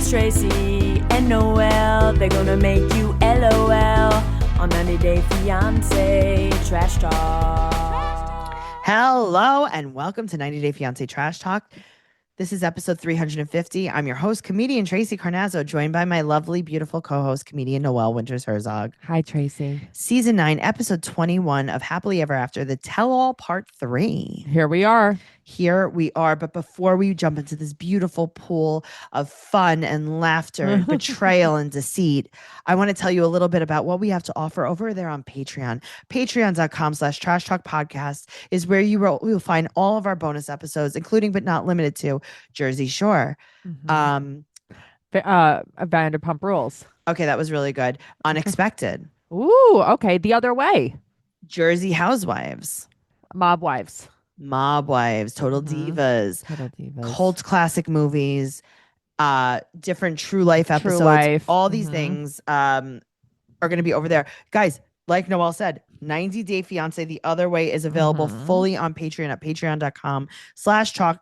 It's Tracey and Noelle. They're gonna make you LOL on 90 Day Fiancé Trash Talk. Hello and welcome to 90 Day Fiancé Trash Talk. This is episode 350. I'm your host, comedian Tracey Carnazzo, joined by my lovely, beautiful co-host, comedian Noelle Herzog. Hi, Tracey. Season 9, episode 21 of Happily Ever After, the Tell All Part 3. Here we are. But before we jump into this beautiful pool of fun and laughter and betrayal and deceit, I want to tell you a little bit about what we have to offer over there on Patreon. Patreon.com/Trash Talk Podcast is where you will find all of our bonus episodes, including but not limited to Jersey Shore. Vanderpump Rules. Okay, that was really good. Unexpected. Ooh, okay. The other way. Jersey Housewives. Mob Wives. Total Divas, Total Divas. cult classic movies, different true life episodes. Life. All these things are going to be over there. Guys, like Noelle said, 90 Day Fiancé The Other Way is available fully on Patreon at patreon.com/Trash Talk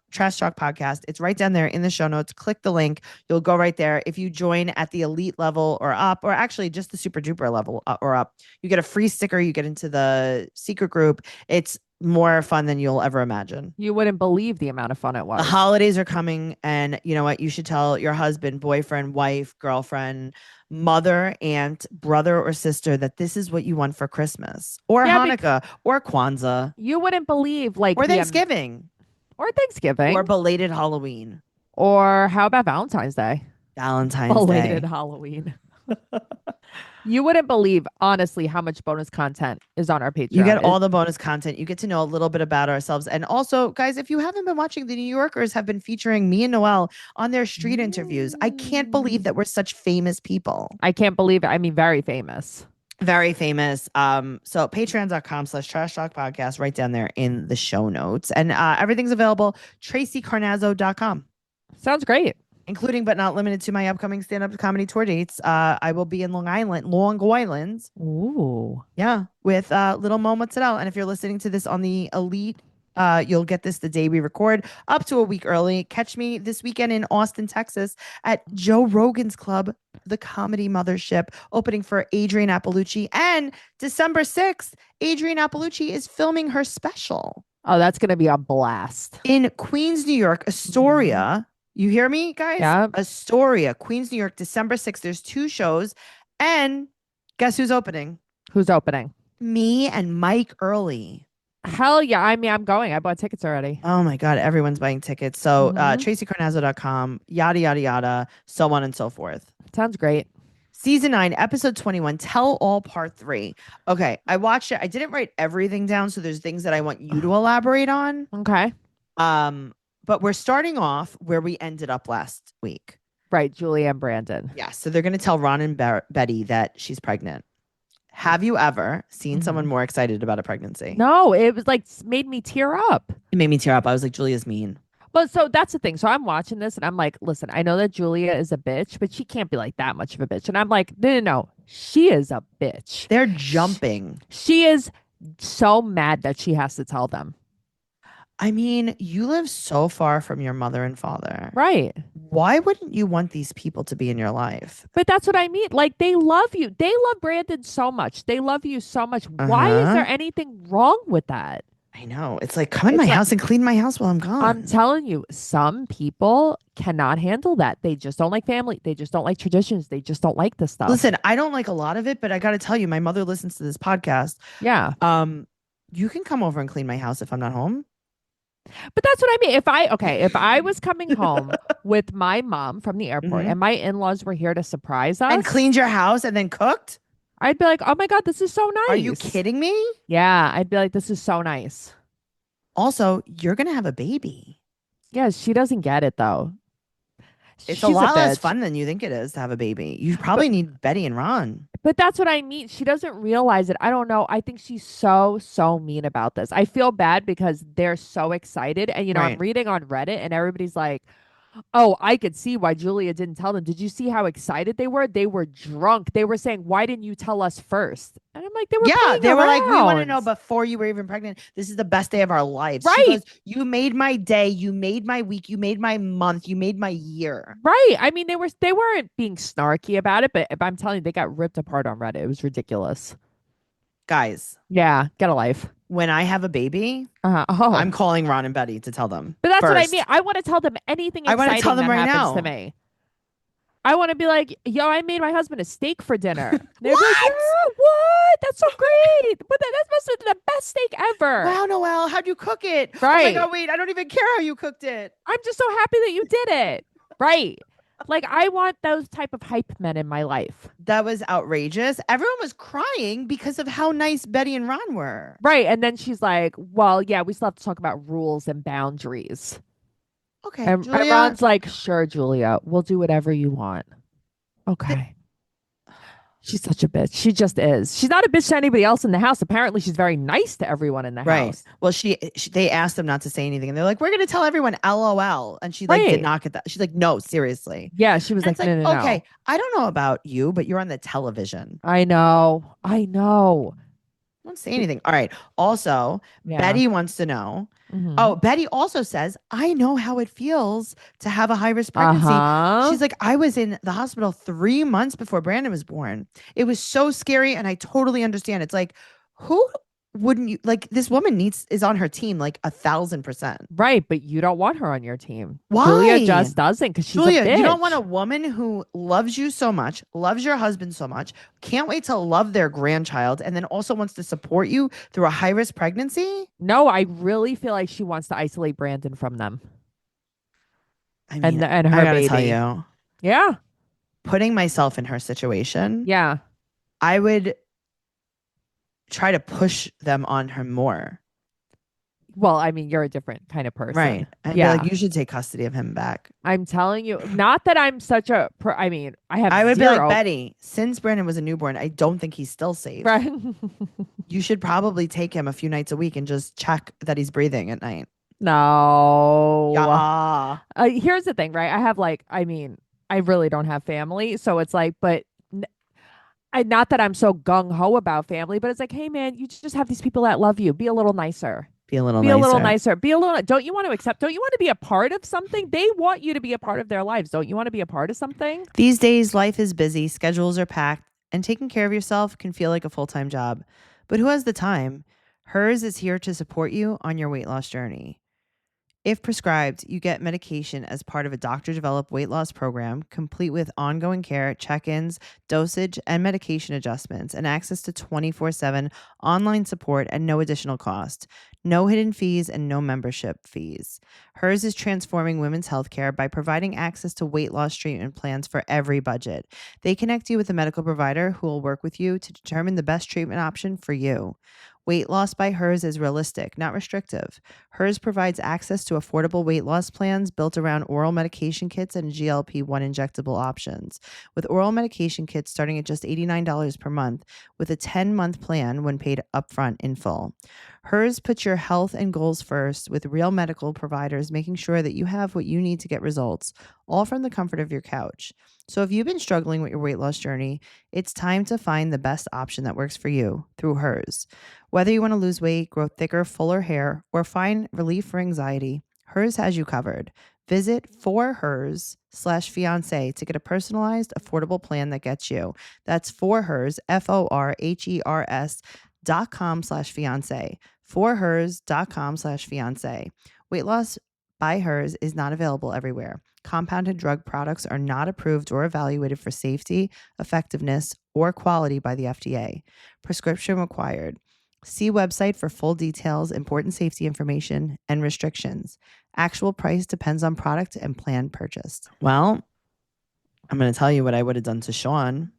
Podcast. It's right down there in the show notes. Click the link. You'll go right there. If you join at the elite level or up, or actually just the super duper level or up, you get a free sticker. You get into the secret group. It's more fun than you'll ever imagine. You wouldn't believe the amount of fun it was. The holidays are coming, and you know what? You should tell your husband, boyfriend, wife, girlfriend, mother, aunt, brother, or sister that this is what you want for Christmas or Hanukkah or Kwanzaa. You wouldn't believe or Thanksgiving or Thanksgiving or belated Halloween. Or how about Valentine's Day? Belated Halloween. You wouldn't believe, honestly, how much bonus content is on our Patreon. You get all the bonus content. You get to know a little bit about ourselves. And also, guys, if you haven't been watching, the New Yorkers have been featuring me and Noelle on their street interviews. I can't believe that we're such famous people. I can't believe it. I mean, very famous. Very famous. So patreon.com/Trash Talk Podcast, right down there in the show notes. And everything's available. TraceyCarnazzo.com. Sounds great. Including but not limited to my upcoming stand-up comedy tour dates. I will be in Long Island. Ooh. Yeah, with little Mo Mozzarella. And if you're listening to this on the Elite, you'll get this the day we record, up to a week early. Catch me this weekend in Austin, Texas at Joe Rogan's Club, the Comedy Mothership, opening for Adrienne Appalucci. And December 6th, Adrienne Appalucci is filming her special. Oh, that's going to be a blast. In Queens, New York, Astoria. You hear me, guys? Yeah. Astoria, Queens, New York, December 6th. There's 2 shows. And guess who's opening? Who's opening? Me and Mike Early. Hell yeah. I mean, I'm going. I bought tickets already. Oh my God. Everyone's buying tickets. So TraceyCarnazzo.com, yada, yada, yada, so on and so forth. Sounds great. Season 9, episode 21, Tell All Part 3. Okay. I watched it. I didn't write everything down. So there's things that I want you to elaborate on. Okay. But we're starting off where we ended up last week. Right. Julie and Brandon. Yeah. So they're going to tell Ron and Betty that she's pregnant. Have you ever seen someone more excited about a pregnancy? No, it was like made me tear up. It made me tear up. I was like, Julia's mean. But so that's the thing. So I'm watching this and I'm like, listen, I know that Julia is a bitch, but she can't be like that much of a bitch. And I'm like, no. She is a bitch. They're jumping. She is so mad that she has to tell them. I mean, you live so far from your mother and father. Right. Why wouldn't you want these people to be in your life? But that's what I mean. Like, they love you. They love Brandon so much. They love you so much. Why is there anything wrong with that? I know. It's like, come in my house and clean my house while I'm gone. I'm telling you, some people cannot handle that. They just don't like family. They just don't like traditions. They just don't like this stuff. Listen, I don't like a lot of it, but I got to tell you, my mother listens to this podcast. Yeah. You can come over and clean my house if I'm not home. But that's what I mean. If I was coming home with my mom from the airport and my in-laws were here to surprise us and cleaned your house and then cooked, I'd be like, oh my God, this is so nice. Are you kidding me? Yeah. I'd be like, this is so nice. Also, you're going to have a baby. Yeah. She doesn't get it though. It's a lot less fun than you think it is to have a baby. You probably need Betty and Ron. But that's what I mean. She doesn't realize it. I don't know. I think she's so mean about this. I feel bad because they're so excited. And, I'm reading on Reddit and everybody's like, Oh, I could see why Julia didn't tell them. Did you see how excited they were? They were drunk. They were saying, "Why didn't you tell us first?" And I'm like, they were Yeah, playing they were like, we want to know around. before you were even pregnant. This is the best day of our lives. She Right. goes, you made my day, you made my week, you made my month, you made my year. Right. I mean, they weren't being snarky about it, but I'm telling you, they got ripped apart on Reddit. It was ridiculous. Guys, Yeah, get a life. when I have a baby, I'm Oh, calling Ron and Betty to tell them but that's what I mean. first. I want to tell them anything I want to tell exciting them that right happens to now. me. I want to be like, yo, I made my husband a steak for dinner. They'd be like, What? yeah, what? That's so great. But that must have been the best steak ever. Wow, Noelle, how'd you cook it? Oh my Right. God, wait, I don't even care how you cooked it. I'm just so happy that you did it. Right. Like I want those type of hype men in my life. That was outrageous. Everyone was crying because of how nice Betty and Ron were. Right. And then she's like, well, yeah, we still have to talk about rules and boundaries. Okay, And Julia. Ron's like, sure, Julia, we'll do whatever you want. Okay. She's such a bitch. She just is. She's not a bitch to anybody else in the house. Apparently, she's very nice to everyone in the Right. house. Well, they asked them not to say anything, and they're like, "We're going to tell everyone, LOL." And she like Right. did not get that. She's like, "No, seriously." Yeah, she was And like, it's like, no, no, okay, no. I don't know about you, but you're on the television. I know. I know. Don't say anything. All right. Also, Yeah. Betty wants to know. Mhm. Oh, Betty also says, I know how it feels to have a high risk pregnancy. Uh-huh. She's like, I was in the hospital 3 months before Brandon was born. It was so scary, and I totally understand. It's like, who wouldn't you like? This woman is on her team like 1,000%. Right, but you don't want her on your team. Why? Julia just doesn't because she's Julia, a bitch. you don't want a woman who loves you so much, loves your husband so much, can't wait to love their grandchild, and then also wants to support you through a high risk pregnancy? No, I really feel like she wants to isolate Brandon from them. I mean, and her I gotta baby. tell you, Yeah. putting myself in her situation, Yeah. I would try to push them on her more. Well, I mean, you're a different kind of person. Right. And Yeah. be like, you should take custody of him back. I'm telling you, not that I'm such a I mean, I would be zero. like, Betty, since Brandon was a newborn, I don't think he's still safe. Right. You should probably take him a few nights a week and just check that he's breathing at night. No. Yeah. Here's the thing, right? I have I mean, I really don't have family, so it's like, but not that I'm so gung ho about family, but it's like, hey man, you just have these people that love you. Be a little nicer. Be a little Be nicer. a little nicer. Be a little. Don't you want to accept? Don't you want to be a part of something? They want you to be a part of their lives. Don't you want to be a part of something? These days, life is busy, schedules are packed, and taking care of yourself can feel like a full-time job. But who has the time? Hers is here to support you on your weight loss journey. If prescribed, you get medication as part of a doctor-developed weight loss program, complete with ongoing care, check-ins, dosage, and medication adjustments, and access to 24/7 online support at no additional cost. No hidden fees and no membership fees. Hers is transforming women's healthcare by providing access to weight loss treatment plans for every budget. They connect you with a medical provider who will work with you to determine the best treatment option for you. Weight loss by Hers is realistic, not restrictive. Hers provides access to affordable weight loss plans built around oral medication kits and GLP-1 injectable options, with oral medication kits starting at just $89 per month, with a 10-month plan when paid upfront in full. Hers puts your health and goals first, with real medical providers making sure that you have what you need to get results, all from the comfort of your couch. So if you've been struggling with your weight loss journey, it's time to find the best option that works for you through Hers. Whether you want to lose weight, grow thicker, fuller hair, or find relief for anxiety, Hers has you covered. Visit forhers/fiance to get a personalized, affordable plan that gets you. That's forhers, forhers.com/fiance. forhers.com/fiance. Weight loss by Hers is not available everywhere. Compounded drug products are not approved or evaluated for safety, effectiveness, or quality by the FDA. Prescription required. See website for full details, important safety information, and restrictions. Actual price depends on product and plan purchased. Well, I'm going to tell you what I would have done to Sean.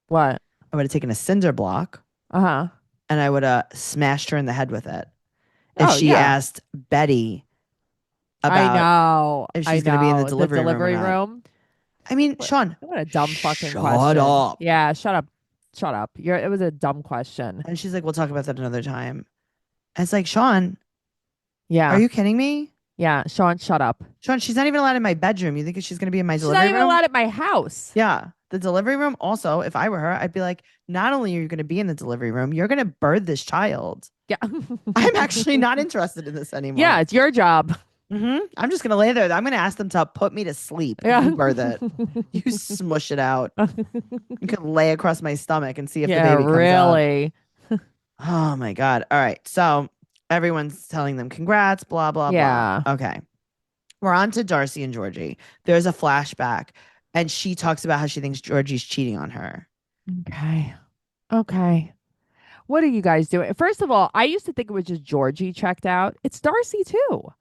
What? I would have taken a cinder block Uh-huh. and I would have smashed her in the head with it. If Oh, she yeah. asked Betty I about know. if she's going to be in the the delivery room or not. room. I mean, Sean, What a dumb fucking shut question. up. Yeah, shut up. Shut up. It was a dumb question. And she's like, we'll talk about that another time. And it's like, Sean, Yeah. are you kidding me? Yeah, Sean, shut up. Sean, she's not even allowed in my bedroom. You think she's going to be in my She's not delivery even room? allowed at my house. Yeah. The delivery room. Also, if I were her, I'd be like, not only are you going to be in the delivery room, you're going to birth this child. Yeah. I'm actually not interested in this anymore. Yeah, it's your job. I'm just going to lay there. I'm going to ask them to put me to sleep. Yeah. You birth it. You smush it out. You can lay across my stomach and see if the Yeah, baby comes out. really. Oh my God. All right. So everyone's telling them congrats, blah, blah, Yeah. blah. Okay. We're on to Darcy and Georgie. There's a flashback, and she talks about how she thinks Georgie's cheating on her. Okay. Okay. What are you guys doing? First of all, I used to think it was just Georgie checked out. It's Darcy too.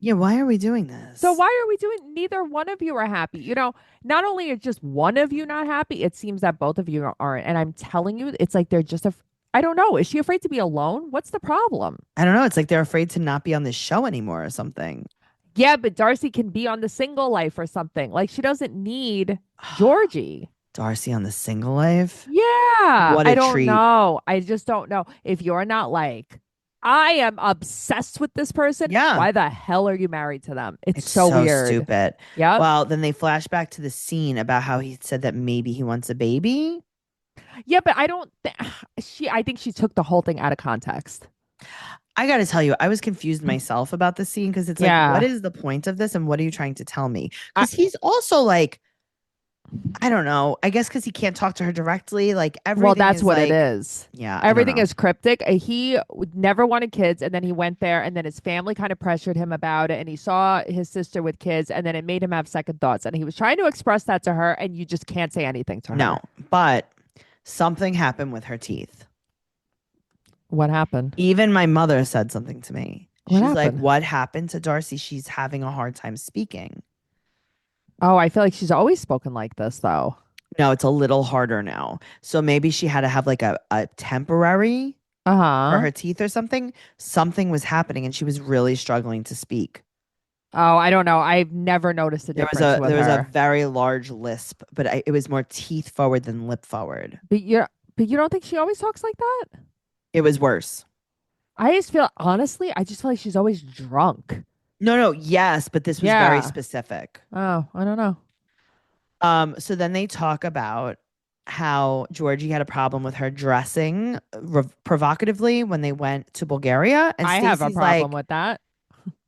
Yeah, why are we doing this? So why are we doing? Neither one of you are happy. You know, not only is just one of you not happy, it seems that both of you aren't. And I'm telling you, it's like they're just I don't know. Is she afraid to be alone? What's the problem? I don't know. It's like they're afraid to not be on this show anymore or something. Yeah, but Darcy can be on the single life or something. Like she doesn't need Georgie. Darcy on the single life? Yeah. What a I don't treat. know. I just don't know. If you're not like, I am obsessed with this person. Yeah. Why the hell are you married to them? It's so weird. stupid. Yeah. Well, then they flash back to the scene about how he said that maybe he wants a baby. Yeah, but I don't I think she took the whole thing out of context. I got to tell you, I was confused myself about the scene because it's like, what is the point of this and what are you trying to tell me? Because he's also like, I don't know. I guess because he can't talk to her directly. Like everything. Well, that's what like, it is. Yeah. Everything is cryptic. He never wanted kids, and then he went there, and then his family kind of pressured him about it, and he saw his sister with kids, and then it made him have second thoughts. And he was trying to express that to her, and you just can't say anything to her. No, but something happened with her teeth. What happened? Even my mother said something to me. What She's happened? like, what happened to Darcy? She's having a hard time speaking. Oh, I feel like she's always spoken like this, though. No, it's a little harder now. So maybe she had to have like a temporary for her teeth or something. Something was happening and she was really struggling to speak. Oh, I don't know. I've never noticed a difference with her. There was a very large lisp, but it was more teeth forward than lip forward. But you don't think she always talks like that? It was worse. I just feel like she's always drunk. No, yes, but this was very specific. Oh, I don't know. So then they talk about how Georgie had a problem with her dressing provocatively when they went to Bulgaria. And I have a problem with that.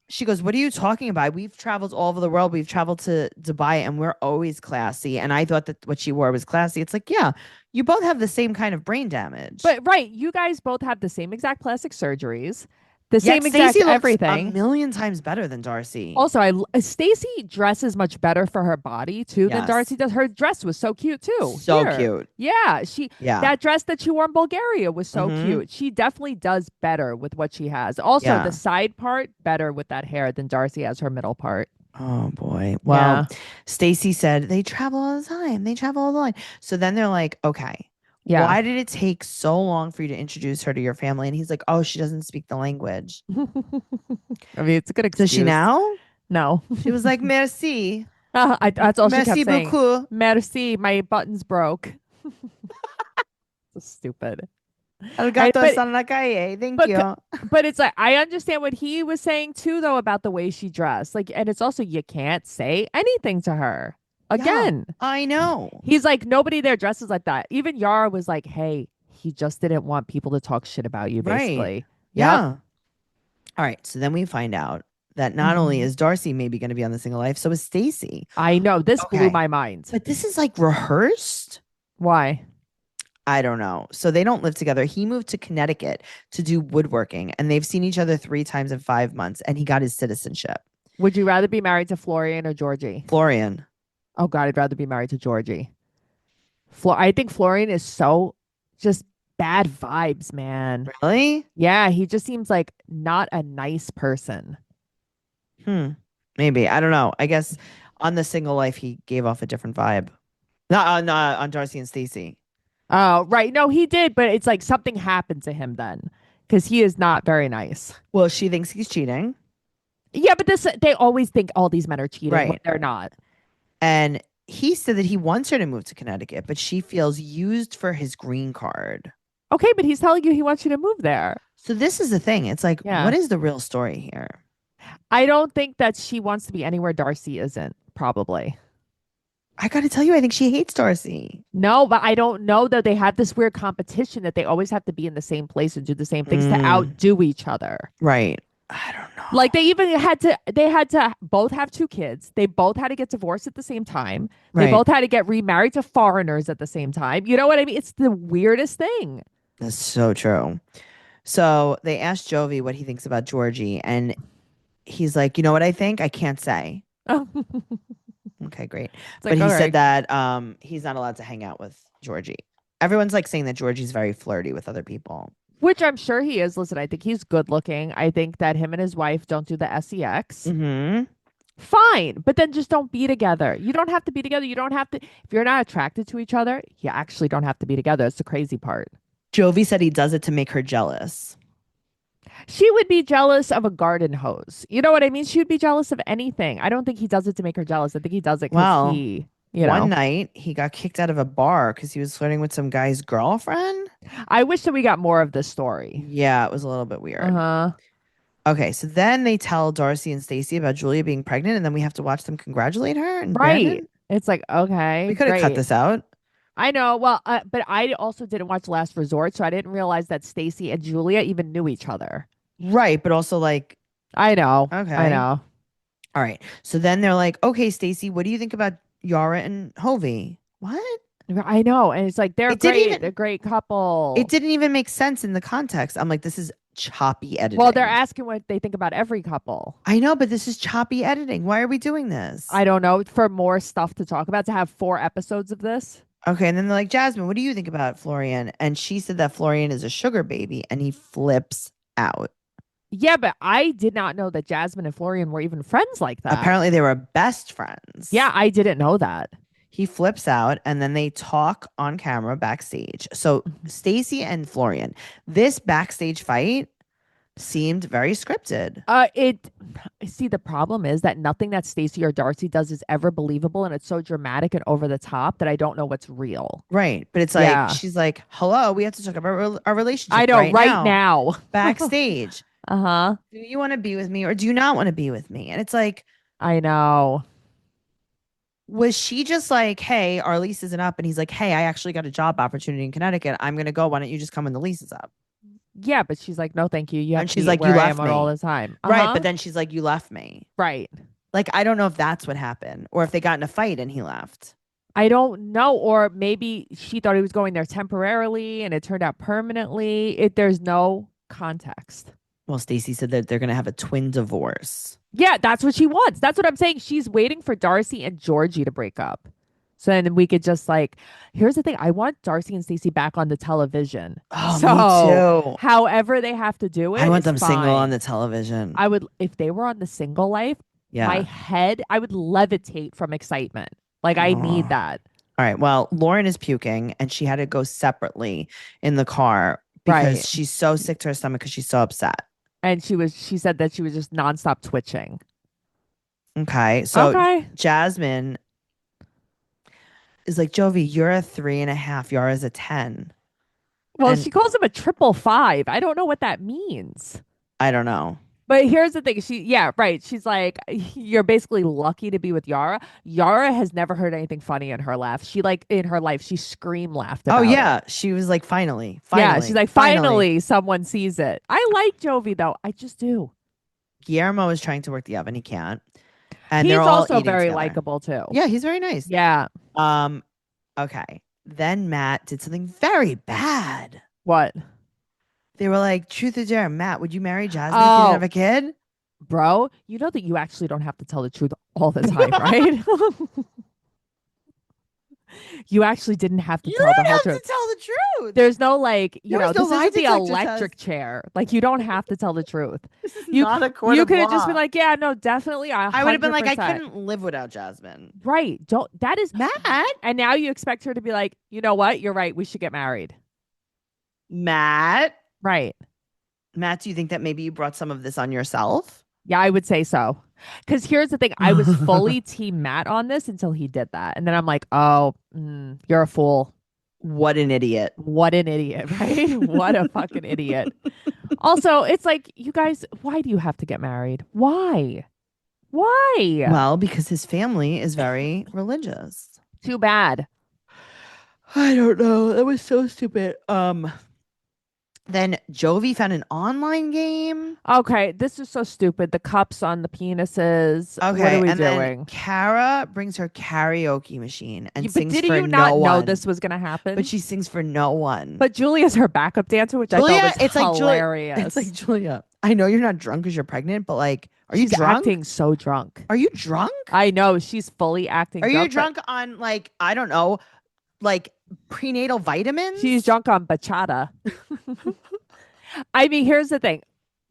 She goes, what are you talking about? We've traveled all over the world. We've traveled to Dubai and we're always classy. And I thought that what she wore was classy. It's like, yeah, you both have the same kind of brain damage. But right, you guys both have the same exact plastic surgeries, the same exact Stacey everything. Looks a million times better than Darcy. Also, Stacey dresses much better for her body too than Darcy does. Her dress was so cute too. Cute. Yeah, that dress that she wore in Bulgaria was so cute. She definitely does better with what she has. Also, the side part better with that hair than Darcy has her middle part. Oh boy. Well, Stacey said they travel all the time. They travel all the time. So then they're like, okay. Yeah. Why did it take so long for you to introduce her to your family? And he's like, oh, she doesn't speak the language. I mean, it's a good excuse. Does she now? No. She was like, merci. That's all merci she kept saying. Beaucoup. Merci. My buttons broke. So stupid. Elgato está en la calle. Thank you. But it's like, I understand what he was saying too, though, about the way she dressed. Like, and it's also, you can't say anything to her. Again, I know. He's like, nobody there dresses like that. Even Yara was like, hey, he just didn't want people to talk shit about you, basically. Right. Yeah. All right. So then we find out that not only is Darcy maybe going to be on the single life, so is Stacey. I know. This blew my mind. But this is like rehearsed. Why? I don't know. So they don't live together. He moved to Connecticut to do woodworking, and they've seen each other 3 times in 5 months, and he got his citizenship. Would you rather be married to Florian or Georgie? Florian. Oh, God, I'd rather be married to Georgie. I think Florian is so just bad vibes, man. Really? Yeah, he just seems like not a nice person. Maybe. I don't know. I guess on the single life, he gave off a different vibe. Not on Darcy and Stacey. Oh, right. No, he did, but it's like something happened to him then because he is not very nice. Well, she thinks he's cheating. Yeah, but they always think all these men are cheating when Right. they're not. And he said that he wants her to move to Connecticut, but she feels used for his green card. Okay, but he's telling you he wants you to move there. So this is the thing. It's like, what is the real story here? I don't think that she wants to be anywhere Darcy isn't, probably. I got to tell you, I think she hates Darcy. No, but I don't know that they have this weird competition that they always have to be in the same place and do the same things to outdo each other. Right. I don't know. Like they had to both have two kids. They both had to get divorced at the same time. They Right. both had to get remarried to foreigners at the same time. You know what I mean? It's the weirdest thing. That's so true. So they asked Jovi what he thinks about Georgie, and he's like, you know what I think? I can't say. Okay, great. It's But like, he all said right. that he's not allowed to hang out with Georgie. Everyone's like saying that Georgie's very flirty with other people. Which I'm sure he is. Listen, I think he's good looking. I think that him and his wife don't do the sex. Mm-hmm. Fine, but then just don't be together. You don't have to be together. You don't have to. If you're not attracted to each other, you actually don't have to be together. It's the crazy part. Jovi said he does it to make her jealous. She would be jealous of a garden hose. You know what I mean? She would be jealous of anything. I don't think he does it to make her jealous. I think he does it because Well, you one know. night he got kicked out of a bar because he was flirting with some guy's girlfriend. I wish that we got more of this story. Yeah, it was a little bit weird. Uh-huh. Okay, so then they tell Darcy and Stacey about Julia being pregnant, and then we have to watch them congratulate her and Right. Brandon. It's like, okay, We could have cut great. this out. I know. Well, but I also didn't watch Last Resort, so I didn't realize that Stacey and Julia even knew each other. Right, but also like, I know. okay. I know. All right. So then they're like, okay, Stacey, what do you think about Yara and Hovey? What? I know. And it's like, they're It didn't great. even- They're a great couple. It didn't even make sense in the context. I'm like, this is choppy editing. Well, they're asking what they think about every couple. I know, but this is choppy editing. Why are we doing this? I don't know. For more stuff to talk about, to have 4 episodes of this. Okay, and then they're like, Jasmine, what do you think about Florian? And she said that Florian is a sugar baby, and he flips out. Yeah, but I did not know that Jasmine and Florian were even friends like that. Apparently, they were best friends. Yeah, I didn't know that. He flips out, and then they talk on camera backstage. So Stacey and Florian, this backstage fight seemed very scripted. See, the problem is that nothing that Stacey or Darcy does is ever believable, and it's so dramatic and over the top that I don't know what's real. Right. But it's like, Yeah. she's like, hello, we have to talk about our relationship. I know, right now. now. Backstage. Uh-huh. Do you want to be with me or do you not want to be with me? And it's like, I know. was she just like, hey, our lease isn't up? And he's like, hey, I actually got a job opportunity in Connecticut. I'm going to go. Why don't you just come when the lease is up? Yeah, but she's like, no, thank you. You have And to she's be like, where you I left am all me. the time. Right. Uh-huh. But then she's like, you left me. Right. Like, I don't know if that's what happened or if they got in a fight and he left. I don't know. Or maybe she thought he was going there temporarily and it turned out permanently. There's no context. Well, Stacey said that they're going to have a twin divorce. Yeah, that's what she wants. That's what I'm saying. She's waiting for Darcy and Georgie to break up. So then we could just like, here's the thing. I want Darcy and Stacey back on the television. Oh, So, me too. however they have to do it. I want it's them single fine. on the television. I would, if they were on the single life, Yeah. my head, I would levitate from excitement. Like I need Oh. that. All right. Well, Lauren is puking and she had to go separately in the car because Right. she's so sick to her stomach because she's so upset. And she said that she was just nonstop twitching. Okay. So Okay. Jasmine is like, Jovi, you're a 3.5. Yara's a 10. Well, And- she calls him a 555. I don't know what that means. I don't know. But here's the thing. Right. She's like, you're basically lucky to be with Yara. Yara has never heard anything funny in her life. In her life, she scream laughed about Oh, yeah. it. She was like, finally. Yeah, she's like, finally someone sees it. I like Jovi though. I just do. Guillermo is trying to work the oven. He can't. And He's they're all also eating very together. likable too. Yeah, he's very nice. Yeah. Okay. Then Matt did something very bad. What? They were like, truth or dare, Matt, would you marry Jasmine if you Oh. didn't have a kid? Bro, you know that you actually don't have to tell the truth all the time, right? You actually didn't have to You tell don't the whole have truth. to tell the truth. There's no like, There was no this lie isn't the detector electric test. chair. Like you don't have to tell the truth. This is You- not a court You of could have just law. been like, yeah, no, definitely. I would have been like, I 100%. couldn't live without Jasmine. Right. That is Matt? And now you expect her to be like, you know what? You're right. We should get married. Matt? Right. Matt, do you think that maybe you brought some of this on yourself? Yeah, I would say so. Because here's the thing. I was fully team Matt on this until he did that. And then I'm like, oh, you're a fool. What an idiot. What an idiot, right? What a fucking idiot. Also, it's like, you guys, why do you have to get married? Why? Why? Well, because his family is very religious. Too bad. I don't know. That was so stupid. Then Jovi found an online game. Okay, this is so stupid. The cups on the penises. Okay, What are we and then doing? Kara brings her karaoke machine and But sings did for you not no know one. this was going to happen? But she sings for no one. But Julia's her backup dancer, which Julia, I thought was it's like hilarious. It's like, Julia, I know you're not drunk because you're pregnant, but like, are you She's drunk? acting so drunk. Are you drunk? I know she's fully acting. Are drunk, you drunk on like, I don't know, like prenatal vitamins? She's drunk on bachata. I mean, here's the thing.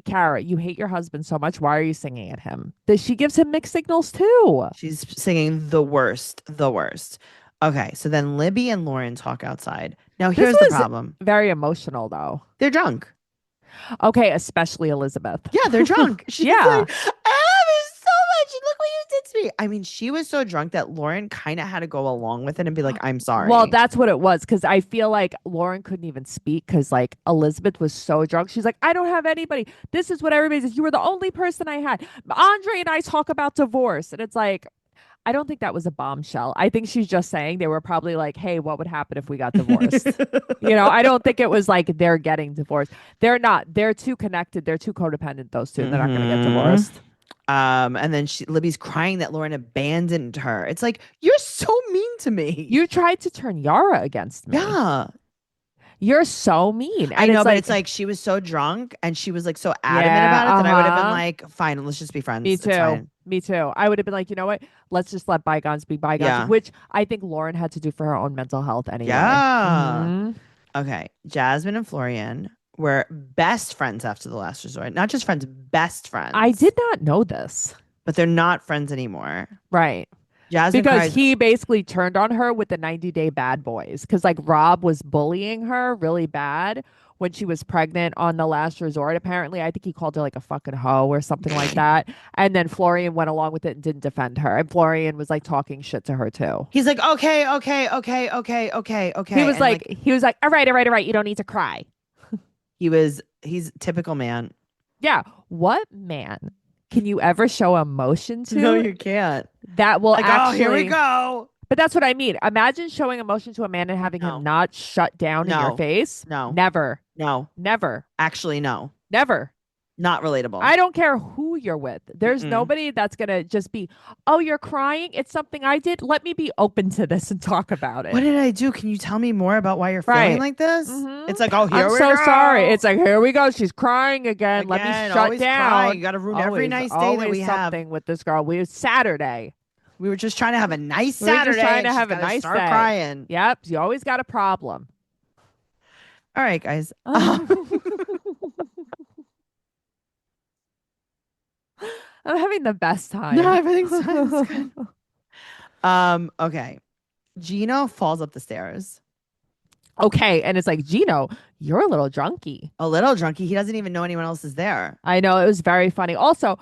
Kara, you hate your husband so much. Why are you singing at him? She gives him mixed signals too. She's singing the worst, the worst. Okay, so then Libby and Lauren talk outside. Now here's the problem. Very emotional though. They're drunk. Okay, especially Elizabeth. Yeah, they're drunk. She's Yeah. like, I love you so much. Look what you did to me. I mean, she was so drunk that Lauren kind of had to go along with it and be like, I'm sorry. Well, that's what it was, because I feel like Lauren couldn't even speak because like Elizabeth was so drunk. She's like, I don't have anybody. This is what everybody says. You were the only person I had. Andre and I talk about divorce. And it's like, I don't think that was a bombshell. I think she's just saying they were probably like, hey, what would happen if we got divorced? I don't think it was like they're getting divorced. They're not. They're too connected. They're too codependent, those two. They're not going to get divorced. And then Libby's crying that Lauren abandoned her. It's like, you're so mean to me. You tried to turn Yara against me. Yeah. You're so mean. I know, but it's like she was so drunk and she was like so adamant about it that I would have been like, fine, let's just be friends. Me It's too. fine. Me too. I would have been like, you know what? Let's just let bygones be bygones, Yeah. which I think Lauren had to do for her own mental health anyway. Yeah. Mhm. Okay. Jasmine and Florian were best friends after the last resort. Not just friends, best friends. I did not know this. But they're not friends anymore. Right. Jasmine Because cries- he basically turned on her with the 90-day bad boys. Because like Rob was bullying her really bad when she was pregnant on the last resort. Apparently, I think he called her like a fucking hoe or something like that. And then Florian went along with it and didn't defend her. And Florian was like talking shit to her too. He's like, okay. He was like, all right. You don't need to cry. He's typical man. Yeah. What man can you ever show emotion to? No, you can't. That will Like, actually. oh, here we go. But that's what I mean. Imagine showing emotion to a man and having him not shut down in your face. No. Never. No. Never. Actually, no. Never. Not relatable. I don't care who you're with. There's nobody that's going to just be, oh, you're crying? It's something I did. Let me be open to this and talk about it. What did I do? Can you tell me more about why you're feeling like this? Mhm. It's like, oh, here I'm we so go. sorry. It's like, here we go. She's crying again. Let me shut always down. cry. You got to ruin every nice day that we have. Something with this girl. Saturday. We were just trying to have a nice We were just Saturday. trying to and have she's a gotta nice start day. crying. Yep. You always got a problem. All right, guys. I'm having the best time. No, everything's fine. It's good. Okay. Gino falls up the stairs. Okay. And it's like, Gino, you're a little drunky. A little drunky. He doesn't even know anyone else is there. I know. It was very funny. Also,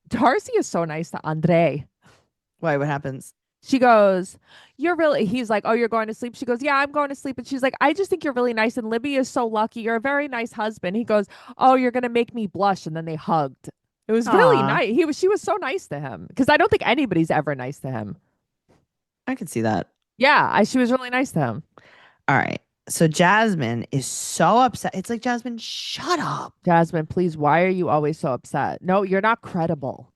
Darcy is so nice to Andre. Why? What happens? She goes, he's like, oh, you're going to sleep? She goes, yeah, I'm going to sleep. And she's like, I just think you're really nice. And Libby is so lucky. You're a very nice husband. He goes, oh, you're going to make me blush. And then they hugged. It was really nice. She was so nice to him because I don't think anybody's ever nice to him. I can see that. Yeah, she was really nice to him. All right. So Jasmine is so upset. It's like, Jasmine, shut up. Jasmine, please, why are you always so upset? No, you're not credible.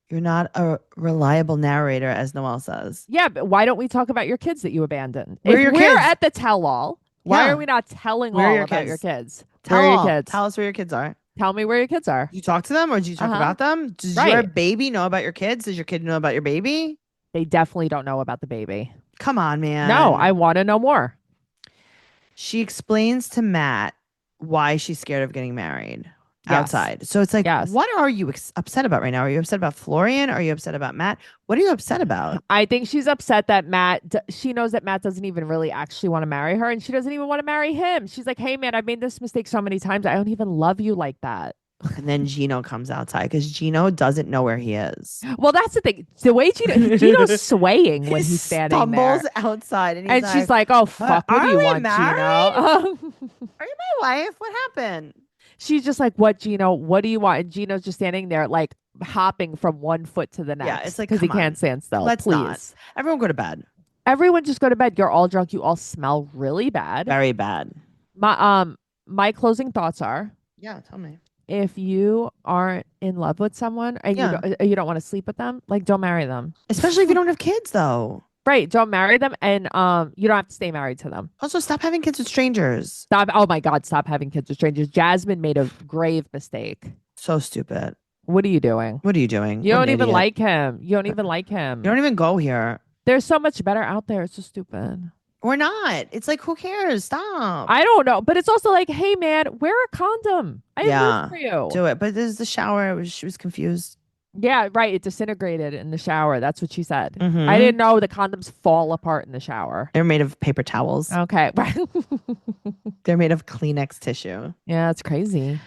You're not a reliable narrator, as Noelle says. Yeah, but why don't we talk about your kids that you abandoned? Where are your If we're kids? at the tell all, why Yeah. are we not telling Where are all your about kids? your kids? Tell Where are all. your kids? Tell us where your kids are. Tell me where your kids are. Do you talk to them or do you talk about them? Does your Right. baby know about your kids? Does your kid know about your baby? They definitely don't know about the baby. Come on, man. No, I want to know more. She explains to Matt why she's scared of getting married Yes. outside. So it's like, Yes. what are you upset about right now? Are you upset about Florian? Are you upset about Matt? What are you upset about? I think she's upset that she knows that Matt doesn't even really actually want to marry her and she doesn't even want to marry him. She's like, hey, man, I've made this mistake so many times. I don't even love you like that. And then Gino comes outside because Gino doesn't know where he is. Well, that's the thing. The way Gino's swaying when He he's standing stumbles there. outside and, And she's like, oh, fuck, what are do you we want, married? Gino? Are you my wife? What happened? She's just like, what, Gino? What do you want? And Gino's just standing there, like hopping from one foot to the next. Yeah, it's like, because he come on. can't stand still. Let's Please. not. Everyone go to bed. Everyone just go to bed. You're all drunk. You all smell really bad. Very bad. My closing thoughts are, Yeah, tell me. if you aren't in love with someone and you don't want to sleep with them, like, don't marry them. Especially if you don't have kids, though. Right. Don't marry them, and you don't have to stay married to them. Also, stop having kids with strangers. Stop. Oh my God, stop having kids with strangers. Jasmine made a grave mistake. So stupid. What are you doing? What are you doing? You What don't an even idiot. like him. You don't even like him. You don't even go here. There's so much better out there. It's so stupid. We're not. It's like, who cares? Stop. I don't know, but it's also like, hey man, wear a condom. I Yeah, live for you. Do it. But there's the shower. She was confused. Yeah, right. It disintegrated in the shower. That's what she said. Mhm. I didn't know the condoms fall apart in the shower. They're made of paper towels. Okay. They're made of Kleenex tissue. Yeah, it's crazy.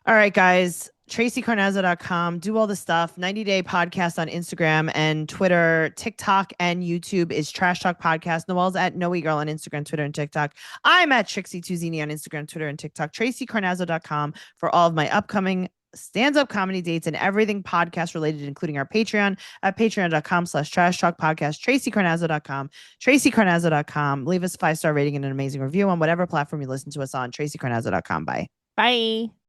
All right, guys. TraceyCarnazzo.com. Do all the stuff. 90-day podcast on Instagram and Twitter. TikTok and YouTube is Trash Talk Podcast. Noelle's at Noe Girl on Instagram, Twitter, and TikTok. I'm at Trixie Tuzini on Instagram, Twitter, and TikTok. TraceyCarnazzo.com for all of my upcoming stand-up comedy dates and everything podcast related, including our Patreon at patreon.com/trash talk podcast. TraceyCarnazzo.com. TraceyCarnazzo.com. Leave us a 5-star rating and an amazing review on whatever platform you listen to us on. TraceyCarnazzo.com. Bye. Bye.